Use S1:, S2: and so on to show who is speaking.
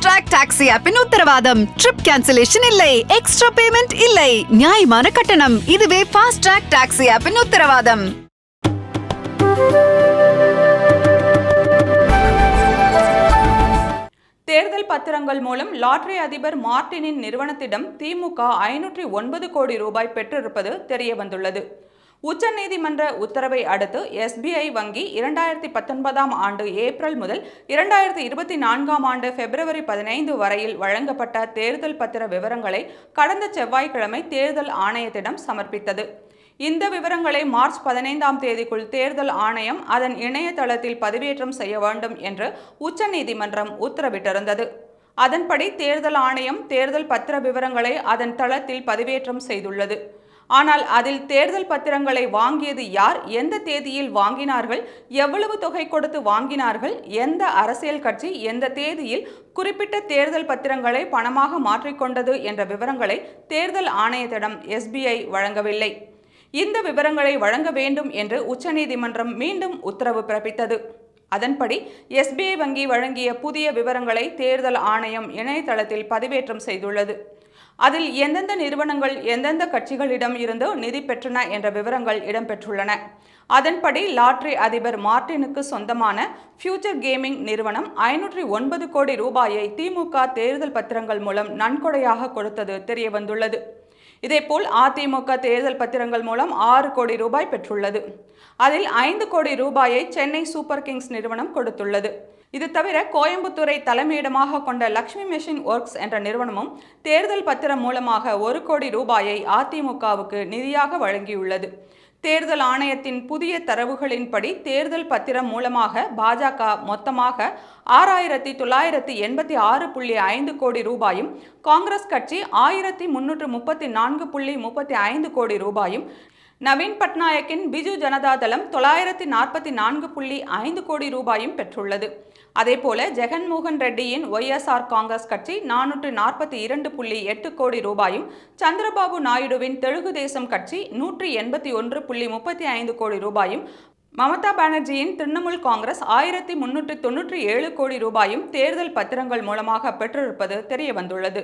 S1: Track Taxi ஆப்பின் உத்தரவாதம். Trip cancellation இல்லை, extra payment இல்லை, நியாயமான கட்டணம். இதுவே Fast Track Taxi ஆப்பின் உத்தரவாதம்.
S2: தேர்தல் பத்திரங்கள் மூலம் லாட்டரி அதிபர் மார்டினின் நிறுவனத்திடம் திமுக 509 கோடி ரூபாய் பெற்றிருப்பது தெரியவந்துள்ளது. உச்சநீதிமன்ற உத்தரவை அடுத்து SBI வங்கி 2019ஆம் ஆண்டு ஏப்ரல் முதல் 2024ஆம் ஆண்டு பிப்ரவரி 15 வரையில் வழங்கப்பட்ட தேர்தல் பத்திர விவரங்களை கடந்த செவ்வாய்க்கிழமை தேர்தல் ஆணையத்திடம் சமர்ப்பித்தது. இந்த விவரங்களை மார்ச் 15ஆம் தேதிக்குள் தேர்தல் ஆணையம் அதன் இணையதளத்தில் பதிவேற்றம் செய்ய வேண்டும் என்று உச்சநீதிமன்றம் உத்தரவிட்டிருந்தது. அதன்படி தேர்தல் ஆணையம் தேர்தல் பத்திர விவரங்களை அதன் தளத்தில் பதிவேற்றம் செய்துள்ளது. ஆனால் அதில் தேர்தல் பத்திரங்களை வாங்கியது யார், எந்த தேதியில் வாங்கினார்கள், எவ்வளவு தொகை கொடுத்து வாங்கினார்கள், எந்த அரசியல் கட்சி எந்த தேதியில் குறிப்பிட்ட தேர்தல் பத்திரங்களை பணமாக மாற்றிக்கொண்டது என்ற விவரங்களை தேர்தல் ஆணையத்திடம் SBI வழங்கவில்லை. இந்த விவரங்களை வழங்க வேண்டும் என்று உச்சநீதிமன்றம் மீண்டும் உத்தரவு பிறப்பித்தது. அதன்படி SBI வங்கி வழங்கிய புதிய விவரங்களை தேர்தல் ஆணையம் இணையதளத்தில் பதிவேற்றம் செய்துள்ளது. அதில் எந்தெந்த நிறுவனங்கள் எந்தெந்த கட்சிகளிடம் இருந்து நிதி பெற்றன என்ற விவரங்கள் இடம்பெற்றுள்ளன. அதன்படி லாட்டரி அதிபர் மார்டினுக்கு சொந்தமான ஃபியூச்சர் கேமிங் நிறுவனம் 509 கோடி ரூபாயை திமுக தேர்தல் பத்திரங்கள் மூலம் நன்கொடையாக கொடுத்தது தெரியவந்துள்ளது. இதேபோல் அதிமுக தேர்தல் பத்திரங்கள் மூலம் 6 கோடி ரூபாய் பெற்றுள்ளது. அதில் 5 கோடி ரூபாயை சென்னை சூப்பர் கிங்ஸ் நிறுவனம் கொடுத்துள்ளது. இது தவிர கோயம்புத்தூரை தலைமையிடமாக கொண்ட லக்ஷ்மி மெஷின் ஒர்க்ஸ் என்ற நிறுவனமும் தேர்தல் பத்திரம் மூலமாக 1 கோடி ரூபாயை அதிமுகவுக்கு நிதியாக வழங்கியுள்ளது. தேர்தல் ஆணையத்தின் புதிய தரவுகளின்படி தேர்தல் பத்திரம் மூலமாக பாஜக மொத்தமாக 6986.5 கோடி ரூபாயும், காங்கிரஸ் கட்சி 1334.35 கோடி ரூபாயும், நவீன் பட்நாயக்கின் பிஜு ஜனதா தளம் 944.5 கோடி ரூபாயும் பெற்றுள்ளது. அதேபோல ஜெகன்மோகன் ரெட்டியின் YSR காங்கிரஸ் கட்சி 442.8 கோடி ரூபாயும், சந்திரபாபு நாயுடுவின் தெலுங்கு தேசம் கட்சி 181.35 கோடி ரூபாயும், மமதா பானர்ஜியின் திரிணாமுல் காங்கிரஸ் 1397 கோடி ரூபாயும் தேர்தல் பத்திரங்கள் மூலமாக பெற்றிருப்பது தெரியவந்துள்ளது.